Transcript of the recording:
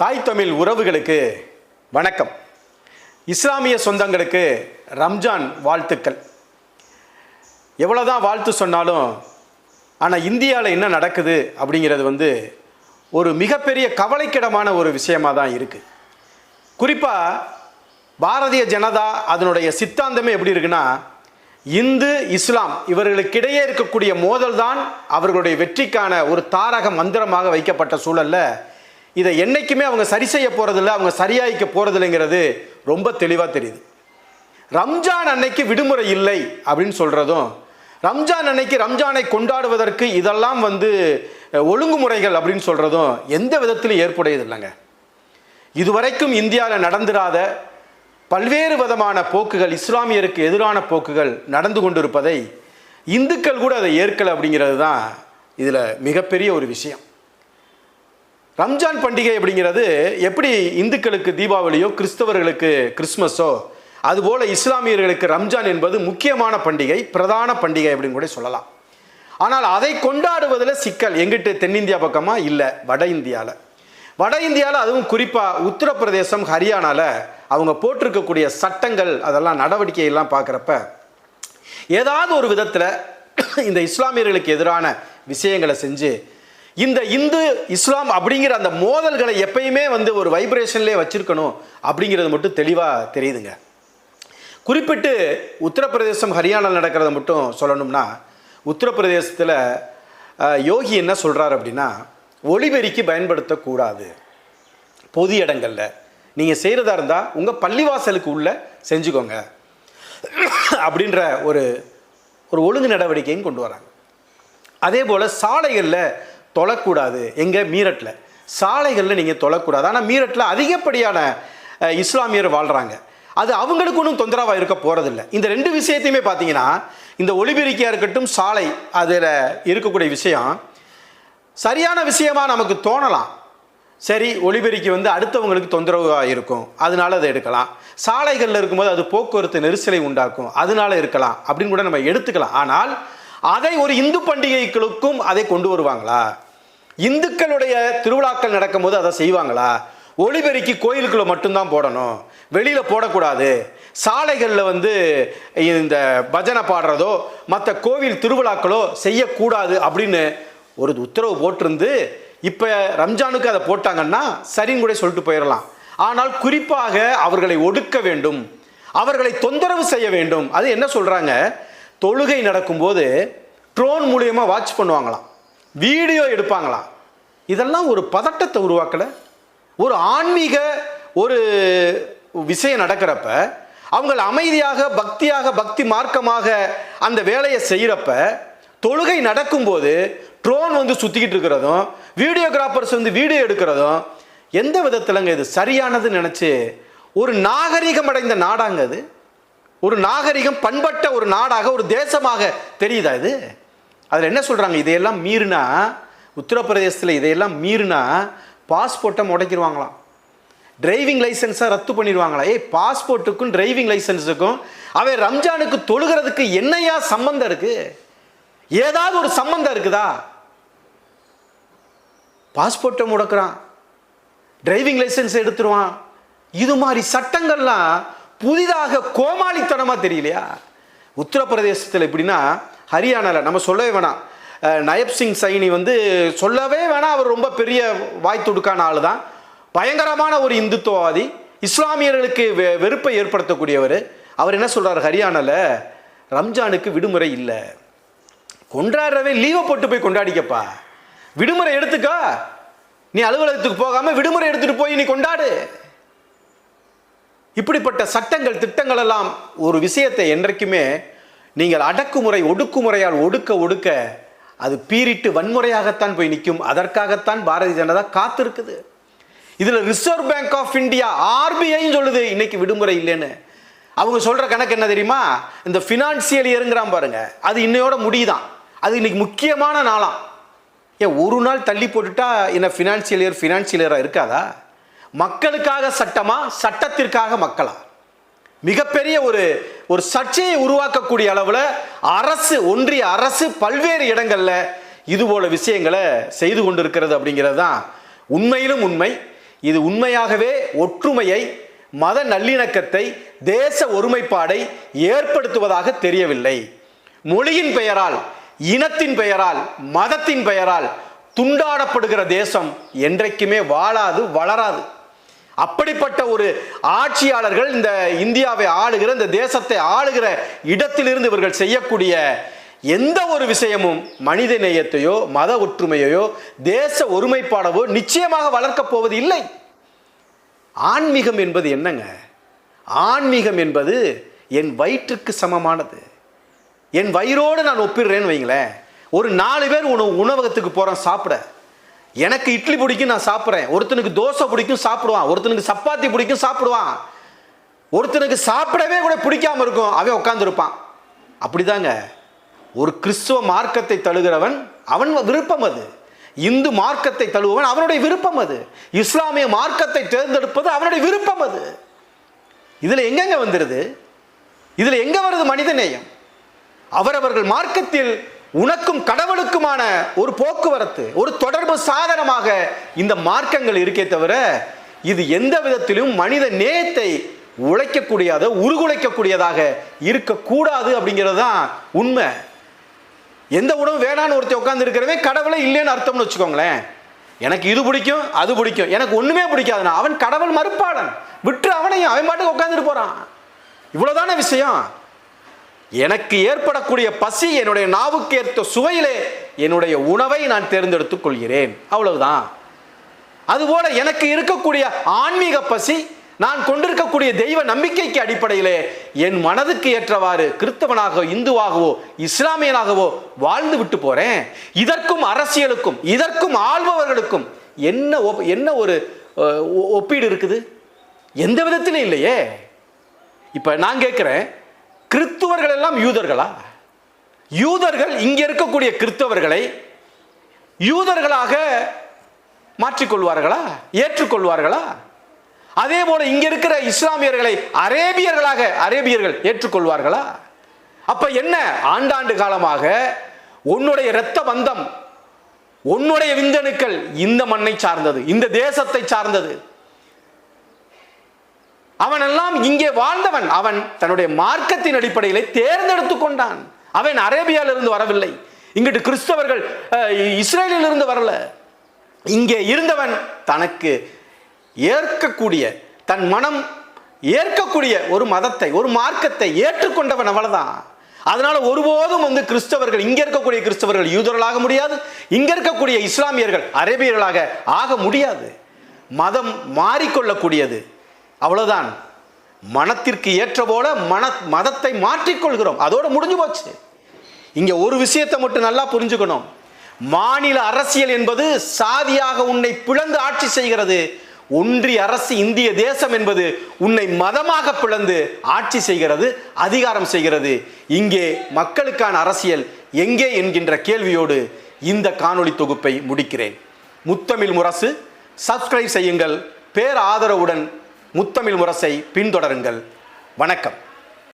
தாய் தமிழ் உறவுகளுக்கு வணக்கம். இஸ்லாமிய சொந்தங்களுக்கு ரம்ஜான் வாழ்த்துக்கள். எவ்வளோதான் வாழ்த்து சொன்னாலும் ஆனால் இந்தியாவில் என்ன நடக்குது அப்படிங்கிறது ஒரு மிகப்பெரிய கவலைக்கிடமான ஒரு விஷயமாக தான் இருக்குது. குறிப்பாக பாரதிய ஜனதா அதனுடைய சித்தாந்தமே எப்படி இருக்குன்னா, இந்து இஸ்லாம் இவர்களுக்கிடையே இருக்கக்கூடிய மோதல் தான் அவர்களுடைய வெற்றிக்கான ஒரு தாரக மந்திரமாக வைக்கப்பட்ட சூழலில் இதை என்றைக்குமே அவங்க சரி செய்ய போகிறதில்ல, அவங்க சரியாயிக்க போகிறதில்லைங்கிறது ரொம்ப தெளிவாக தெரியுது. ரம்ஜான் அன்னைக்கு விடுமுறை இல்லை அப்படின்னு சொல்கிறதும், ரம்ஜான் அன்னைக்கு ரம்ஜானை கொண்டாடுவதற்கு இதெல்லாம் ஒழுங்குமுறைகள் அப்படின்னு சொல்கிறதும் எந்த விதத்திலும் ஏற்புடையது இல்லைங்க. இதுவரைக்கும் இந்தியாவில் நடந்திராத பல்வேறு விதமான போக்குகள், இஸ்லாமியருக்கு எதிரான போக்குகள் நடந்து கொண்டிருப்பதை இந்துக்கள் கூட அதை ஏற்கலை அப்படிங்கிறது தான் இதில் மிகப்பெரிய ஒரு விஷயம். ரம்ஜான் பண்டிகை அப்படிங்கிறது எப்படி இந்துக்களுக்கு தீபாவளியோ கிறிஸ்தவர்களுக்கு கிறிஸ்மஸோ, அதுபோல் இஸ்லாமியர்களுக்கு ரம்ஜான் என்பது முக்கியமான பண்டிகை, பிரதான பண்டிகை அப்படின்னு கூட சொல்லலாம். ஆனால் அதை கொண்டாடுவதில் சிக்கல் எங்கிட்டு தென்னிந்தியா பக்கமாக இல்லை, வட இந்தியாவில் அதுவும் குறிப்பாக உத்தரப்பிரதேசம், ஹரியானாவில் அவங்க போட்டிருக்கக்கூடிய சட்டங்கள், அதெல்லாம் நடவடிக்கையெல்லாம் பார்க்குறப்ப ஏதாவது ஒரு விதத்தில் இந்த இஸ்லாமியர்களுக்கு எதிரான விஷயங்களை செஞ்சு இந்த இந்து இஸ்லாம் அப்படிங்கிற அந்த மோதல்களை எப்பயுமே ஒரு வைப்ரேஷன்லேயே வச்சிருக்கணும் அப்படிங்கிறது மட்டும் தெளிவாக தெரியுதுங்க. குறிப்பிட்டு உத்தரப்பிரதேசம், ஹரியானாவில் நடக்கிறத மட்டும் சொல்லணும்னா, உத்தரப்பிரதேசத்தில் யோகி என்ன சொல்கிறார் அப்படின்னா, ஒளிபெருக்கி பயன்படுத்தக்கூடாது பொது இடங்களில். நீங்கள் செய்கிறதா இருந்தால் உங்கள் பள்ளிவாசலுக்கு உள்ள செஞ்சுக்கோங்க அப்படின்ற ஒரு ஒழுங்கு நடவடிக்கையும் கொண்டு வராங்க. அதே போல் சாலைகளில் தொழக்கூடாது. எங்கே? மீரட்டில் சாலைகளில் நீங்கள் தொழக்கூடாது. ஆனால் மீரட்டில் அதிகப்படியான இஸ்லாமியர் வாழ்கிறாங்க. அது அவங்களுக்கு ஒன்றும் தொந்தரவாக இருக்க போகிறதில்ல. இந்த ரெண்டு விஷயத்தையுமே பார்த்தீங்கன்னா, இந்த ஒளிபெருக்கியாக இருக்கட்டும், சாலை, அதில் இருக்கக்கூடிய விஷயம் சரியான விஷயமாக நமக்கு தோணலாம். சரி, ஒளிபெருக்கி அடுத்தவங்களுக்கு தொந்தரவாக இருக்கும், அதனால அதை எடுக்கலாம். சாலைகளில் இருக்கும்போது அது போக்குவரத்து நெரிசலை உண்டாக்கும், அதனால இருக்கலாம் அப்படின்னு கூட நம்ம எடுத்துக்கலாம். ஆனால் அதை ஒரு இந்து பண்டிகைகளுக்கும் அதை கொண்டு வருவாங்களா? இந்துக்களுடைய திருவிழாக்கள் நடக்கும் போது அதை செய்வாங்களா? ஒளிபெருக்கி கோயிலுக்குள்ள மட்டும்தான் போடணும், வெளியில் போடக்கூடாது. சாலைகளில் இந்த பஜனை பாடுறதோ மற்ற கோவில் திருவிழாக்களோ செய்யக்கூடாது அப்படின்னு ஒரு உத்தரவு போட்டிருந்து இப்போ ரம்ஜானுக்கு அதை போட்டாங்கன்னா சரின்னு கூட சொல்லிட்டு போயிடலாம். ஆனால் குறிப்பாக அவர்களை ஒடுக்க வேண்டும், அவர்களை தொந்தரவு செய்ய வேண்டும். அது என்ன சொல்கிறாங்க, தொழுகை நடக்கும்போது ட்ரோன் மூலியமாக வாட்ச் பண்ணுவாங்களாம், வீடியோ எடுப்பாங்களாம். இதெல்லாம் ஒரு பதட்டத்தை உருவாக்கலை? ஒரு ஆன்மீக ஒரு விஷயம் நடக்கிறப்ப அவங்களை அமைதியாக பக்தியாக பக்தி மார்க்கமாக அந்த வேலையை செய்கிறப்ப, தொழுகை நடக்கும்போது ட்ரோன் சுற்றிக்கிட்டு இருக்கிறதும், வீடியோகிராஃபர்ஸ் வீடியோ எடுக்கிறதும் எந்த விதத்திலங்க இது சரியானதுன்னு நினச்சி, ஒரு நாகரிகம் அடைந்த நாடாங்க அது, ஒரு நாகரிகம் பண்பட்ட ஒரு நாடாக, ஒரு தேசமாக தெரியுதா இது? அதில் என்ன சொல்கிறாங்க, இதையெல்லாம் மீறினா, உத்தரப்பிரதேசத்தில் இதையெல்லாம் மீறினா பாஸ்போர்ட்டை முடைக்கிடுவாங்களாம், டிரைவிங் லைசன்ஸை ரத்து பண்ணிடுவாங்களா. பாஸ்போர்ட்டுக்கும் டிரைவிங் லைசன்ஸுக்கும் அவன் ரம்ஜானுக்கு தொழுகிறதுக்கு என்னையா சம்பந்தம் இருக்கு? ஏதாவது ஒரு சம்பந்தம் இருக்குதா? பாஸ்போர்ட்டை முடக்கிறான், டிரைவிங் லைசன்ஸ் எடுத்துருவான். இது மாதிரி சட்டங்கள்லாம் புதிதாக கோமாளித்தனமாக தெரியலையா? உத்தரப்பிரதேசத்தில் எப்படின்னா, ஹரியானாவில் நம்ம சொல்லவே வேணாம், நயப் சிங் சைனி சொல்லவே வேணாம், அவர் ரொம்ப பெரிய வாய் துடுக்கான ஆள் தான், பயங்கரமான ஒரு இந்துத்துவவாதி, இஸ்லாமியர்களுக்கு வெறுப்பை ஏற்படுத்தக்கூடியவர். அவர் என்ன சொல்கிறார், ஹரியானாவில் ரம்ஜானுக்கு விடுமுறை இல்லை, கொண்டாடுறவே லீவை போட்டு போய் கொண்டாடிக்கப்பா, விடுமுறை எடுத்துக்கா, நீ அலுவலகத்துக்கு போகாமல் விடுமுறை எடுத்துகிட்டு போய் நீ கொண்டாடு. இப்படிப்பட்ட சட்டங்கள் திட்டங்கள் எல்லாம் ஒரு விஷயத்தை என்றைக்குமே நீங்கள் அடக்குமுறை ஒடுக்குமுறையால் ஒடுக்க அது பீறிட்டு வன்முறையாகத்தான் போய் நிற்கும். அதற்காகத்தான் பாரதிய ஜனதா காத்திருக்குது. இதில் ரிசர்வ் பேங்க் ஆஃப் இந்தியா, ஆர்பிஐன்னு சொல்லுது இன்னைக்கு விடுமுறை இல்லைன்னு. அவங்க சொல்கிற கணக்கு என்ன தெரியுமா, இந்த ஃபினான்சியல் இயருங்கிறான் பாருங்க, அது இன்னையோட முடியுதான், அது இன்னைக்கு முக்கியமான நாளாம். ஒரு நாள் தள்ளி போட்டுட்டா என்ன ஃபினான்சியல் இயராக இருக்காதா? மக்களுக்காக சட்டமா, சட்டத்திற்காக மக்களா? மிகப்பெரிய ஒரு சர்ச்சையை உருவாக்கக்கூடிய அளவில் அரசு, ஒன்றிய அரசு பல்வேறு இடங்களில் இதுபோல விஷயங்களை செய்து கொண்டிருக்கிறது அப்படிங்கிறது தான் உண்மையிலும் உண்மை. இது உண்மையாகவே ஒற்றுமையை, மத நல்லிணக்கத்தை, தேச ஒருமைப்பாடை ஏற்படுத்துவதாக தெரியவில்லை. மொழியின் பெயரால், இனத்தின் பெயரால், மதத்தின் பெயரால் துண்டாடப்படுகிற தேசம் என்றைக்குமே வாழாது, வளராது. அப்படிப்பட்ட ஒரு ஆட்சியாளர்கள் இந்த இந்தியாவை ஆளுகிற, இந்த தேசத்தை ஆளுகிற இடத்திலிருந்து இவர்கள் செய்யக்கூடிய எந்த ஒரு விஷயமும் மனித நேயத்தையோ, மத ஒற்றுமையோ, தேச ஒருமைப்பாடவோ நிச்சயமாக வளர்க்கப் போவது இல்லை. ஆன்மீகம் என்பது என்னங்க? ஆன்மீகம் என்பது என் வயிற்றுக்கு சமமானது. என் வயிறோடு நான் ஒப்பிடுறேன்னு வைங்களேன். ஒரு 4 பேர் உணவகத்துக்கு போகிறோம் சாப்பிட. எனக்கு இட்லி பிடிக்கும், நான் சாப்பிட்றேன். ஒருத்தனுக்கு தோசை பிடிக்கும், சாப்பிடுவான். ஒருத்தனுக்கு சப்பாத்தி பிடிக்கும், சாப்பிடுவான். ஒருத்தனுக்கு சாப்பிடவே கூட பிடிக்காம இருக்கும், அவன் உட்காந்துருப்பான். அப்படிதாங்க ஒரு கிறிஸ்துவ மார்க்கத்தை தழுகிறவன், அவன் விருப்பம் அது. இந்து மார்க்கத்தை தழுவவன் அவனுடைய விருப்பம் அது. இஸ்லாமிய மார்க்கத்தை தேர்ந்தெடுப்பது அவனுடைய விருப்பம் அது. இதுல எங்கெங்க வந்துருது? இதுல எங்க வருது மனித நேயம்? அவரவர்கள் மார்க்கத்தில் உனக்கும் கடவுளுக்குமான ஒரு போக்குவரத்து, ஒரு தொடர்பு சாதனமாக இந்த மார்க்கங்கள் இருக்கே தவிர இது எந்த விதத்திலும் மனித நேயத்தை உழைக்கக்கூடியத, உருகுலைக்கக்கூடியதாக இருக்கக்கூடாது அப்படிங்கிறது தான் உண்மை. எந்த உணவு வேணான்னு ஒருத்தர் உட்கார்ந்து இருக்கிறவே கடவுளை இல்லைன்னு அர்த்தம்னு வச்சுக்கோங்களேன். எனக்கு இது பிடிக்கும், அது பிடிக்கும், எனக்கு ஒண்ணுமே பிடிக்காதுன்னா அவன் கடவுள் மறுப்பாளன். விட்டு அவனையும் அவன் பாட்டுக்கு உட்காந்துட்டு போறான். இவ்வளவுதான விஷயம். எனக்கு ஏற்படக்கூடிய பசி, என்னுடைய நாவுக்கு ஏற்ற சுவையிலே என்னுடைய உணவை நான் தேர்ந்தெடுத்துக் கொள்கிறேன், அவ்வளவுதான். அதுபோல எனக்கு இருக்கக்கூடிய ஆன்மீக பசி, நான் கொண்டிருக்கக்கூடிய தெய்வ நம்பிக்கைக்கு அடிப்படையிலே என் மனதுக்கு ஏற்றவாறு கிறிஸ்தவனாகவோ, இந்துவாகவோ, இஸ்லாமியனாகவோ வாழ்ந்து விட்டு போறேன். இதற்கும் அரசியலுக்கும், இதற்கும் ஆள்பவர்களுக்கும் என்ன ஒரு ஒப்பீடு இருக்குது? எந்த விதத்திலும் இல்லையே. இப்ப நான் கேட்கிறேன், கிறிஸ்துவர்கள் எல்லாம் யூதர்களா? யூதர்கள் இங்க இருக்கக்கூடிய கிறிஸ்தவர்களை யூதர்களாக மாற்றிக்கொள்வார்களா? ஏற்றுக்கொள்வார்களா? அதே போல இங்க இருக்கிற இஸ்லாமியர்களை அரேபியர்கள் ஏற்றுக்கொள்வார்களா? அப்ப என்ன? ஆண்டாண்டு காலமாக உன்னுடைய இரத்த பந்தம், உன்னுடைய விந்தணுக்கள் இந்த மண்ணை சார்ந்தது, இந்த தேசத்தை சார்ந்தது. அவன் எல்லாம் இங்கே வாழ்ந்தவன். அவன் தன்னுடைய மார்க்கத்தின் அடிப்படையிலே தேர்ந்தெடுத்துக் கொண்டான். அவன் அரேபியாவிலிருந்து வரவில்லை. இங்கிட்டு கிறிஸ்தவர்கள் இஸ்ரேலில் இருந்து வரல. இங்கே இருந்தவன் தனக்கு ஏற்கக்கூடிய, தன் மனம் ஏற்கக்கூடிய ஒரு மதத்தை, ஒரு மார்க்கத்தை ஏற்றுக்கொண்டவன், அவ்வளவுதான். அதனால ஒருபோதும் கிறிஸ்தவர்கள், இங்க இருக்கக்கூடிய கிறிஸ்தவர்கள் யூதர்களாக முடியாது, இங்க இருக்கக்கூடிய இஸ்லாமியர்கள் அரேபியர்களாக ஆக முடியாது. மதம் மாறிக்கொள்ளக்கூடியது, அவ்வளவுதான். மனத்திற்கு ஏற்ற போல மதத்தை மாற்றிக்கொள்கிறோம், அதோட முடிஞ்சு போச்சு. இங்க ஒரு விஷயத்தை மட்டும் நல்லா புரிஞ்சுக்கணும். மாநில அரசியல் என்பது சாதியாக உன்னை பிளந்து ஆட்சி செய்கிறது. ஒன்றிய அரசு, இந்திய தேசம் என்பது உன்னை மதமாக பிளந்து ஆட்சி செய்கிறது, அதிகாரம் செய்கிறது. இங்கே மக்களுக்கான அரசியல் எங்கே என்கின்ற கேள்வியோடு இந்த காணொளி தொகுப்பை முடிக்கிறேன். முத்தமிழ் முரசு சப்ஸ்கிரைப் செய்யுங்கள். பேர் ஆதரவுடன் முத்தமிழ் முரசை பின்தொடருங்கள். வணக்கம்.